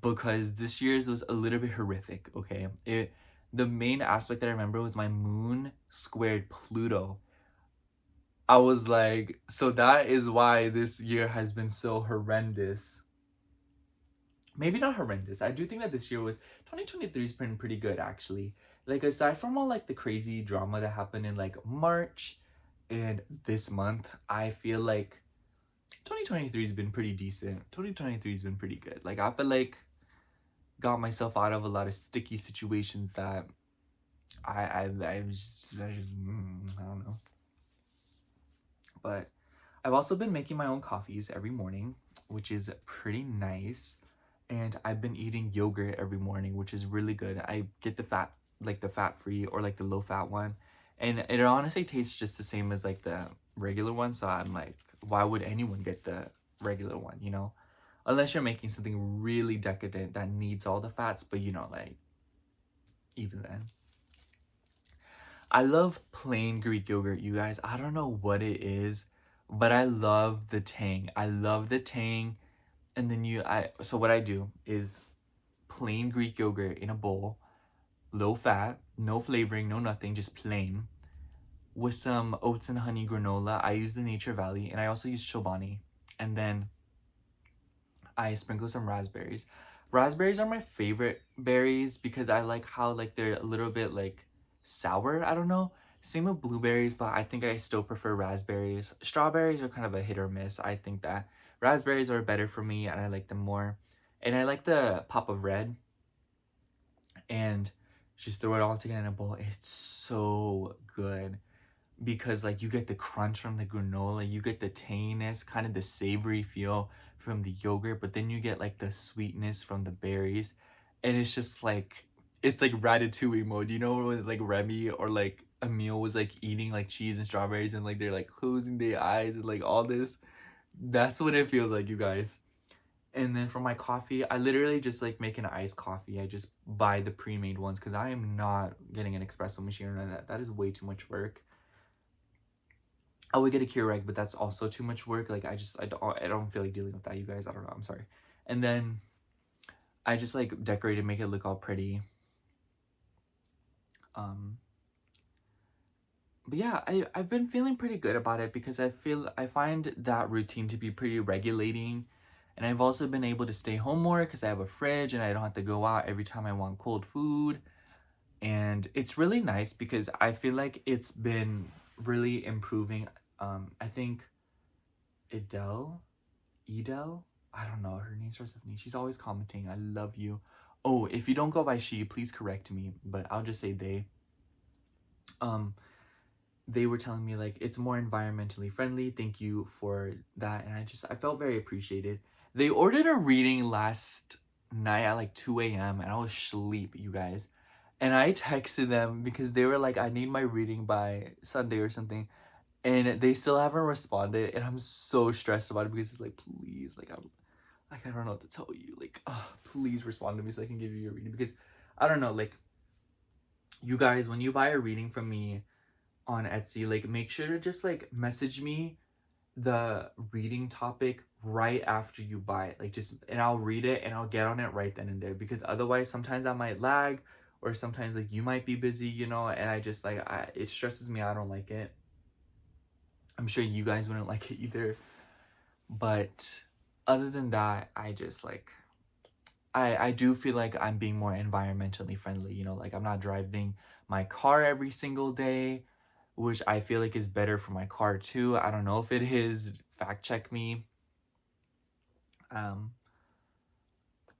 because this year's was a little bit horrific, okay? The main aspect that I remember was my moon squared Pluto. I was like, so that is why this year has been so horrendous. Maybe not horrendous. I do think that this year 2023 has been pretty good, actually. Like, aside from all like the crazy drama that happened in like March and this month, I feel like 2023 has been pretty decent. 2023 has been pretty good. Like, I feel like got myself out of a lot of sticky situations that I don't know. But I've also been making my own coffees every morning, which is pretty nice. And I've been eating yogurt every morning, which is really good. I get the fat free or like the low fat one. And it honestly tastes just the same as like the regular one. So I'm like, why would anyone get the regular one, you know? Unless you're making something really decadent that needs all the fats, but you know, like, even then. I love plain Greek yogurt, you guys. I don't know what it is, but I love the tang. I love the tang. And then so what I do is plain Greek yogurt in a bowl, low fat, no flavoring, no nothing, just plain, with some oats and honey granola. I use the Nature Valley, and I also use Chobani. And then I sprinkle some raspberries. Raspberries are my favorite berries because I like how like they're a little bit like sour. I don't know. Same with blueberries, but I think I still prefer raspberries. Strawberries are kind of a hit or miss. I think that raspberries are better for me and I like them more. And I like the pop of red. And just throw it all together in a bowl. It's so good because like you get the crunch from the granola, you get the tanginess, kind of the savory feel from the yogurt, but then you get like the sweetness from the berries, and it's like Ratatouille mode, you know, when like Remy or like Emile was like eating like cheese and strawberries and like they're like closing their eyes and like all this. That's what it feels like, you guys. And then for my coffee, I literally just like make an iced coffee. I just buy the pre-made ones because I am not getting an espresso machine or that. That is way too much work. I would get a Keurig, but that's also too much work. Like, I don't feel like dealing with that, you guys. I don't know. I'm sorry. And then I just like decorate and make it look all pretty. But yeah, I've been feeling pretty good about it because I find that routine to be pretty regulating. And I've also been able to stay home more because I have a fridge and I don't have to go out every time I want cold food. And it's really nice because I feel like it's been really improving. I think Edel, I don't know, her name starts with me. She's always commenting, I love you. Oh, if you don't go by she, please correct me, but I'll just say they. They were telling me like it's more environmentally friendly. Thank you for that. And I felt very appreciated. They ordered a reading last night at like 2 a.m. and I was asleep, you guys. And I texted them because they were like, I need my reading by Sunday or something. And they still haven't responded. And I'm so stressed about it because it's like, please, I don't know what to tell you. Like, please respond to me so I can give you your reading. Because I don't know, like, you guys, when you buy a reading from me on Etsy, like, make sure to just like message me the reading topic right after you buy it. Like, just, and I'll read it and I'll get on it right then and there. Because otherwise, sometimes I might lag, or sometimes like you might be busy, you know, and I just like, it stresses me. I don't like it. I'm sure you guys wouldn't like it either. But other than that, I just like, I do feel like I'm being more environmentally friendly, you know, like I'm not driving my car every single day, which I feel like is better for my car too. I don't know if it is, fact check me.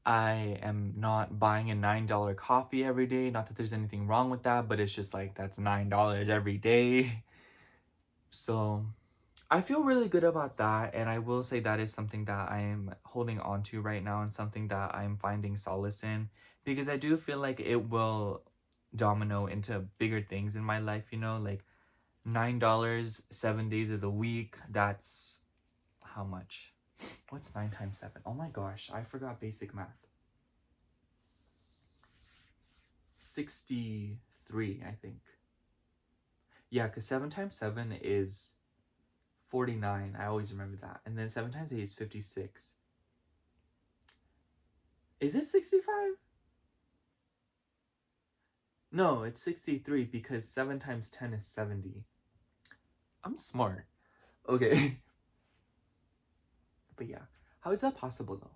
I am not buying a $9 coffee every day. Not that there's anything wrong with that, but it's just like that's $9 every day. So I feel really good about that, and I will say that is something that I am holding on to right now and something that I'm finding solace in, because I do feel like it will domino into bigger things in my life, you know, like $9, 7 days of the week, that's how much? What's 9 times 7? Oh my gosh, I forgot basic math. 63, I think. Yeah, because 7 times 7 is 49. I always remember that. And then 7 times 8 is 56. Is it 65? No, it's 63 because 7 times 10 is 70. I'm smart. Okay. But yeah, how is that possible though?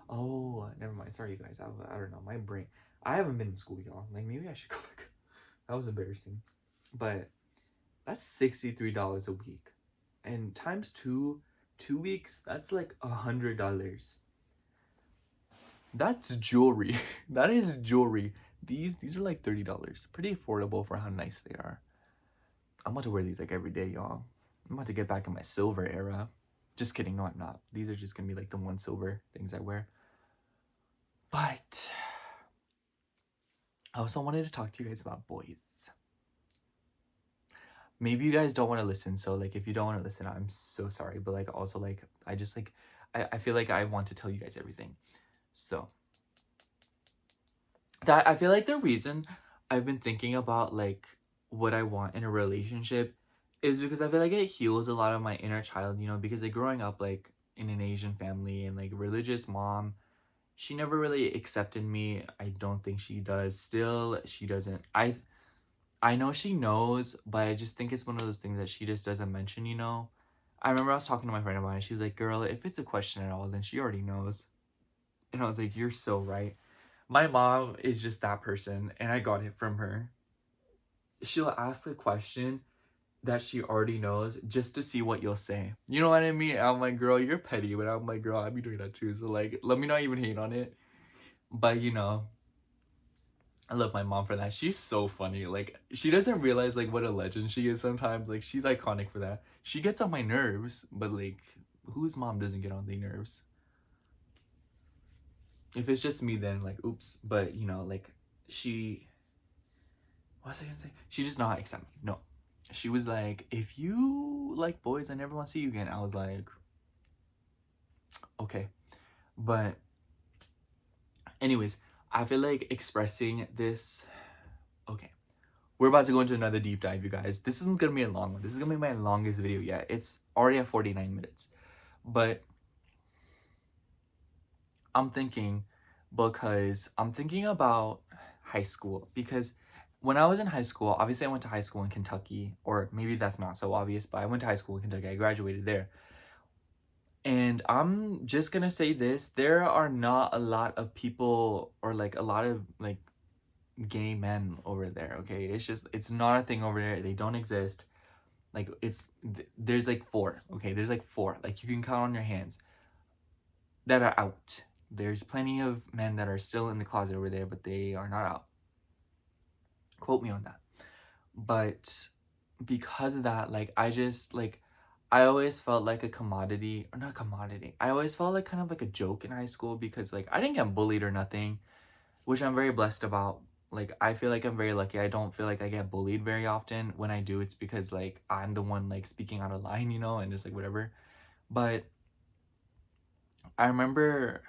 Oh, never mind. Sorry, you guys. I don't know. My brain. I haven't been in school, y'all. Like, maybe I should go back. That was embarrassing. But that's $63 a week. And times 2 weeks, that's like $100. That's jewelry. That is jewelry. These are like $30. Pretty affordable for how nice they are. I'm about to wear these like every day, y'all. I'm about to get back in my silver era. Just kidding, no, I'm not. These are just gonna be like the one silver things I wear. But I also wanted to talk to you guys about boys. Maybe you guys don't want to listen, so like if you don't want to listen, I'm so sorry. But like also like I just like I feel like I want to tell you guys everything. So that I feel like the reason I've been thinking about like what I want in a relationship is because I feel like it heals a lot of my inner child, you know, because like growing up like in an Asian family and like religious mom, she never really accepted me. I don't think she does still. She doesn't. I know she knows, but I just think it's one of those things that she just doesn't mention, you know. I remember I was talking to my friend of mine. She was like, "Girl, if it's a question at all, then she already knows." And I was like, "You're so right." My mom is just that person, and I got it from her. She'll ask a question that she already knows just to see what you'll say. You know what I mean? I'm like, girl, you're petty, but I'm like, girl, I'd be doing that too. So like, let me not even hate on it. But you know, I love my mom for that. She's so funny. Like, she doesn't realize like what a legend she is sometimes. Like, she's iconic for that. She gets on my nerves, but like, whose mom doesn't get on their nerves? If it's just me, then like, oops. But you know, like, she, what was I gonna say? She does not accept me. No. She was like, if you like boys, I never want to see you again. I was like, okay. But anyways, I feel like expressing this, okay. We're about to go into another deep dive, you guys. This isn't gonna be a long one. This is gonna be my longest video yet. It's already at 49 minutes. But I'm thinking because I'm thinking about high school. Because when I was in high school, obviously I went to high school in Kentucky, or maybe that's not so obvious, but I went to high school in Kentucky. I graduated there. And I'm just gonna say this, there are not a lot of people, or like a lot of like gay men over there, okay? It's just, it's not a thing over there. They don't exist. Like, there's like four, okay? There's like four. Like, you can count on your hands that are out. There's plenty of men that are still in the closet over there, but they are not out. Quote me on that. But because of that, like, I just, like, I always felt like a commodity, or not commodity. I always felt like kind of like a joke in high school because, like, I didn't get bullied or nothing, which I'm very blessed about. Like, I feel like I'm very lucky. I don't feel like I get bullied very often. When I do, it's because, like, I'm the one, like, speaking out of line, you know, and just, like, whatever. But I remember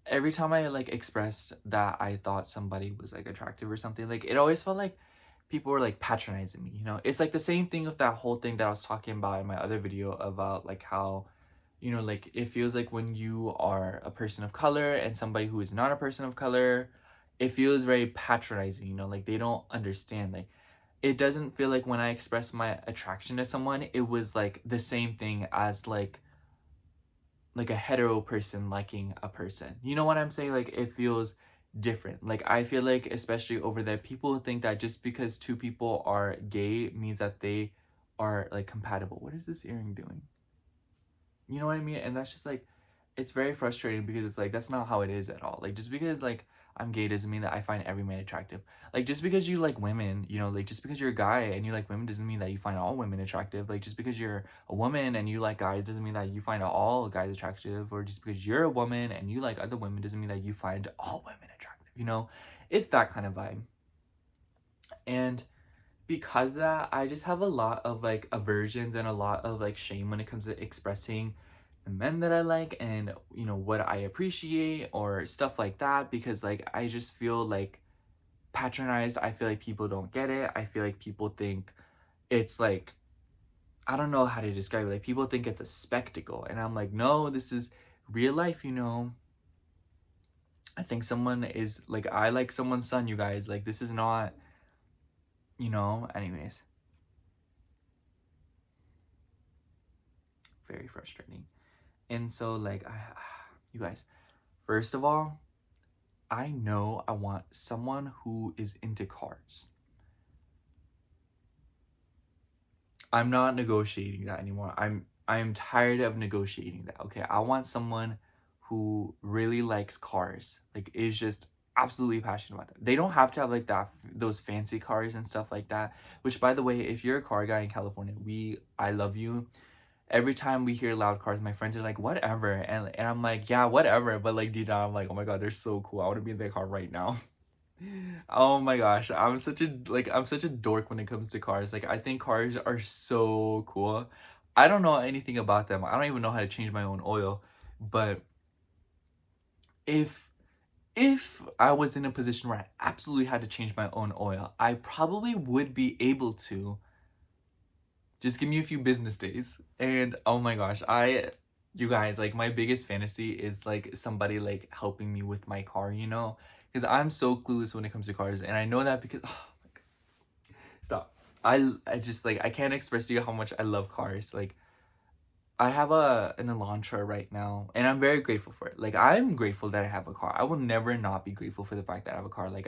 every time I, like, expressed that I thought somebody was, like, attractive or something, like, it always felt like people were, like, patronizing me, you know? It's, like, the same thing with that whole thing that I was talking about in my other video about, like, how, you know, like, it feels like when you are a person of color and somebody who is not a person of color, it feels very patronizing, you know? Like, they don't understand. Like, it doesn't feel like when I express my attraction to someone, it was, like, the same thing as, like a hetero person liking a person. You know what I'm saying? Like, it feels different. Like, I feel like, especially over there, people think that just because two people are gay means that they are, like, compatible. What is this earring doing? You know what I mean? And that's just, like, it's very frustrating because it's like, that's not how it is at all. Like, just because, like, I'm gay doesn't mean that I find every man attractive. Like, just because you like women, you know, like, just because you're a guy and you like women doesn't mean that you find all women attractive. Like, just because you're a woman and you like guys doesn't mean that you find all guys attractive. Or just because you're a woman and you like other women doesn't mean that you find all women attractive, you know? It's that kind of vibe. And because of that, I just have a lot of, like, aversions and a lot of, like, shame when it comes to expressing the men that I like and, you know, what I appreciate or stuff like that, because, like, I just feel like patronized. I feel like people don't get it. I feel like people think it's like, I don't know how to describe it. Like, people think it's a spectacle, and I'm like, no, this is real life, you know. I think someone is like, I like someone's son, you guys. Like, this is not, you know. Anyways, very frustrating. And so, like, you guys, first of all, I know I want someone who is into cars. I'm not negotiating that anymore. I'm tired of negotiating that. Okay, I want someone who really likes cars. Like, is just absolutely passionate about that. They don't have to have, like, that, those fancy cars and stuff like that. Which, by the way, if you're a car guy in California, I love you. Every time we hear loud cars, my friends are like, whatever. And I'm like, yeah, whatever. But, like, deep down, I'm like, oh my God, they're so cool. I want to be in their car right now. Oh my gosh, I'm such a dork when it comes to cars. Like, I think cars are so cool. I don't know anything about them. I don't even know how to change my own oil. But if if I was in a position where I absolutely had to change my own oil, I probably would be able to. Just give me a few business days. And oh my gosh, you guys, like, my biggest fantasy is, like, somebody, like, helping me with my car, you know? Because I'm so clueless when it comes to cars. And I know that because, oh my God, stop. I just, like, I can't express to you how much I love cars. Like, I have an Elantra right now, and I'm very grateful for it. Like, I'm grateful that I have a car. I will never not be grateful for the fact that I have a car. Like,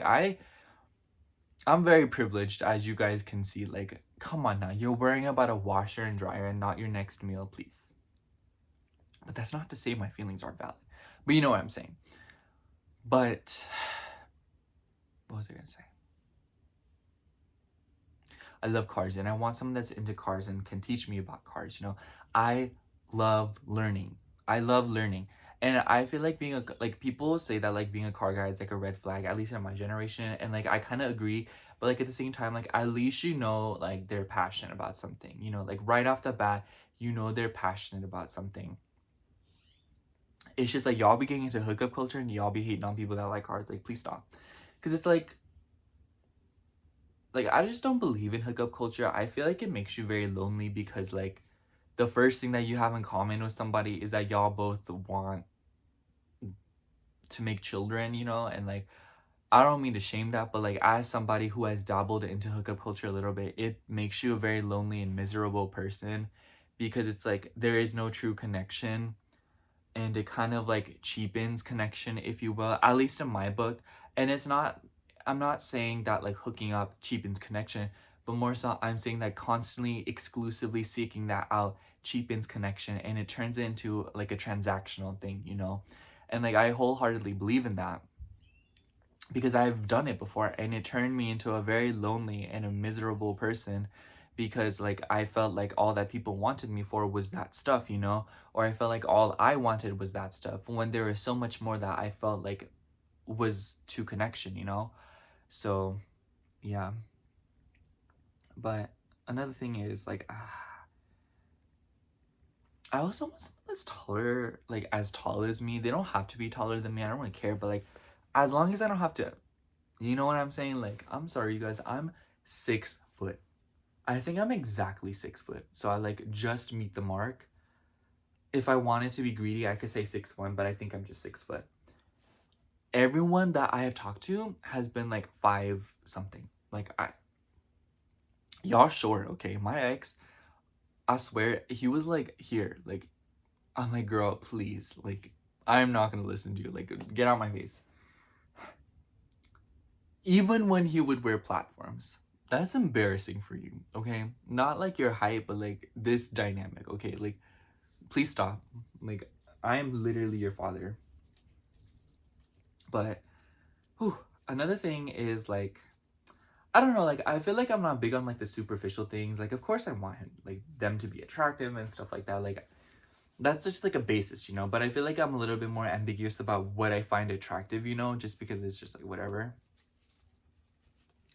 I'm very privileged, as you guys can see. Like, come on now. You're worrying about a washer and dryer and not your next meal, please. But that's not to say my feelings aren't valid. But you know what I'm saying. But what was I gonna say? I love cars, and I want someone that's into cars and can teach me about cars, you know? I love learning. I love learning. And I feel like like, people say that, like, being a car guy is like a red flag, at least in my generation. And, like, I kind of agree. But, like, at the same time, like, at least, you know, like, they're passionate about something, you know, like, right off the bat, you know, they're passionate about something. It's just like, y'all be getting into hookup culture and y'all be hating on people that like cars. Like, please stop. Because it's like, I just don't believe in hookup culture. I feel like it makes you very lonely because, like, the first thing that you have in common with somebody is that y'all both want to make children, you know, and like I don't mean to shame that, but like as somebody who has dabbled into hookup culture a little bit, it makes you a very lonely and miserable person because it's like there is no true connection, and it kind of like cheapens connection, if you will, at least in my book. And it's not, I'm not saying that like hooking up cheapens connection, but more so I'm saying that constantly exclusively seeking that out cheapens connection, and it turns into like a transactional thing, you know. And like I wholeheartedly believe in that because I've done it before, and it turned me into a very lonely and a miserable person because like I felt like all that people wanted me for was that stuff, you know, or I felt like all I wanted was that stuff when there was so much more that I felt like was to connection, you know. So yeah. But another thing is like I also want someone that's taller, like as tall as me. They don't have to be taller than me, I don't really care, but like as long as I don't have to, you know what I'm saying? Like, I'm sorry, you guys, I'm 6 foot. I think I'm exactly 6 foot. So I like just meet the mark. If I wanted to be greedy, I could say 6'1", but I think I'm just 6 foot. Everyone that I have talked to has been like 5 something. Like y'all short, okay? My ex, I swear, he was like here. Like, I'm like, girl, please. Like, I'm not gonna listen to you. Like, get out my face. Even when he would wear platforms. That's embarrassing for you, okay? Not like your height, but like this dynamic, okay? Like, please stop. Like, I am literally your father. But, whew, another thing is like, I don't know, like, I feel like I'm not big on like the superficial things. Like, of course I want him, like, them to be attractive and stuff like that. Like, that's just like a basis, you know? But I feel like I'm a little bit more ambiguous about what I find attractive, you know? Just because it's just like whatever.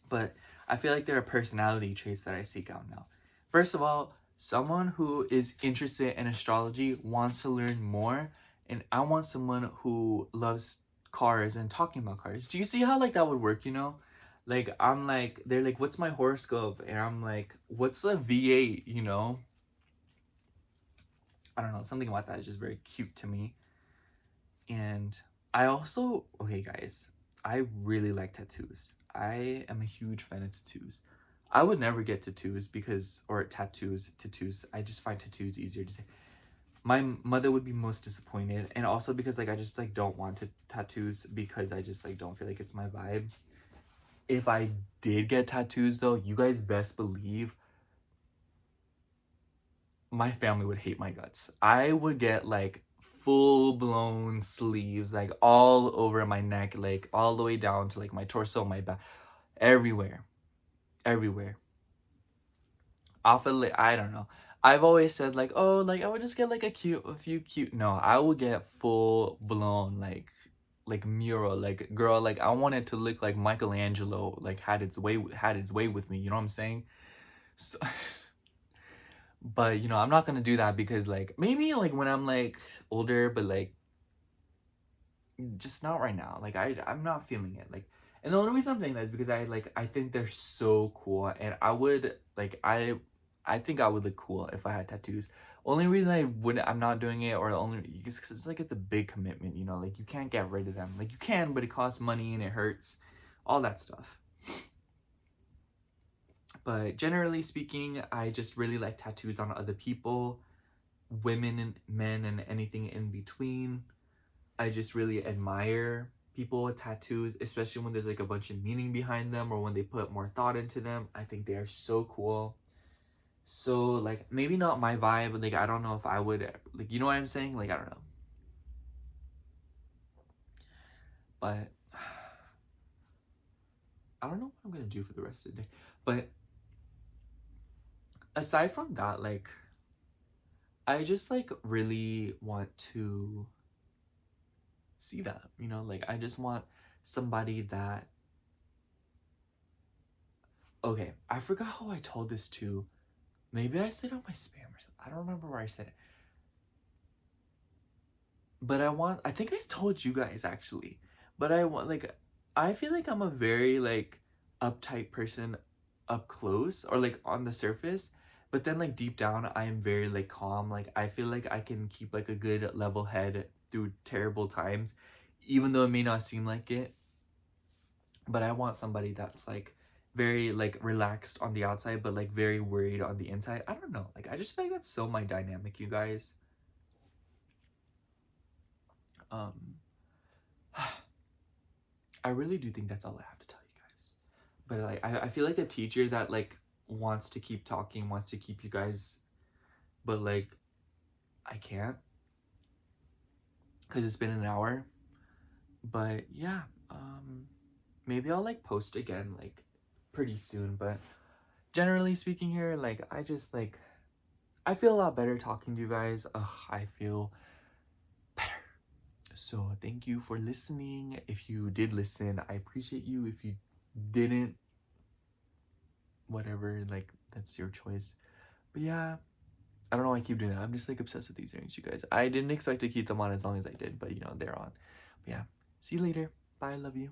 But I feel like there are personality traits that I seek out now. First of all, someone who is interested in astrology wants to learn more, and I want someone who loves cars and talking about cars. Do you see how like that would work, you know? Like I'm like they're like, what's my horoscope? And I'm like, what's the V8, you know? I don't know, something about that is just very cute to me. And I also, okay guys, I really like tattoos. I am a huge fan of tattoos. I would never get tattoos because, or tattoos. I just find tattoos easier to say. My mother would be most disappointed, and also because like I just like don't want tattoos because I just like don't feel like it's my vibe. If I did get tattoos though, you guys best believe my family would hate my guts. I would get like full-blown sleeves, like all over my neck, like all the way down to like my torso, my back, everywhere, everywhere. I'll feel like, I don't know. I've always said like, oh, like I would just get like a few cute. No, I would get full-blown like mural, like girl, like I want it to look like Michelangelo, like had its way with me. You know what I'm saying? So. But you know, I'm not gonna do that because like maybe like when I'm like older, but like just not right now. Like I'm not feeling it. Like, and the only reason I'm saying that is because I think they're so cool, and I would like I think I would look cool if I had tattoos. Only reason I'm not doing it, or the only because it's like it's a big commitment, you know. Like you can't get rid of them. Like you can, but it costs money and it hurts, all that stuff. But generally speaking, I just really like tattoos on other people, women and men and anything in between. I just really admire people with tattoos, especially when there's like a bunch of meaning behind them or when they put more thought into them. I think they are so cool. So like maybe not my vibe, but like I don't know if I would, like, you know what I'm saying? Like I don't know. But I don't know what I'm gonna do for the rest of the day. But aside from that, like I just like really want to see that, you know, like I just want somebody that, okay, I forgot how I told this to, maybe I said it on my spam or something, I don't remember where I said it, but I think I told you guys actually, but I want like, I feel like I'm a very like uptight person up close or like on the surface, but then like deep down I am very like calm. Like I feel like I can keep like a good level head through terrible times, even though it may not seem like it. But I want somebody that's like very like relaxed on the outside, but like very worried on the inside. I don't know. Like I just feel like that's so my dynamic, you guys. Um, I really do think that's all I have to tell you guys. But like I feel like a teacher that like wants to keep talking, wants to keep you guys, but like I can't because it's been an hour. But yeah, maybe I'll like post again like pretty soon. But generally speaking here, like I just like I feel a lot better talking to you guys. I feel better. So thank you for listening. If you did listen, I appreciate you. If you didn't, whatever, like that's your choice. But yeah, I don't know why I keep doing that. I'm just like obsessed with these earrings, you guys. I didn't expect to keep them on as long as I did, but you know, they're on. But yeah, see you later. Bye, love you.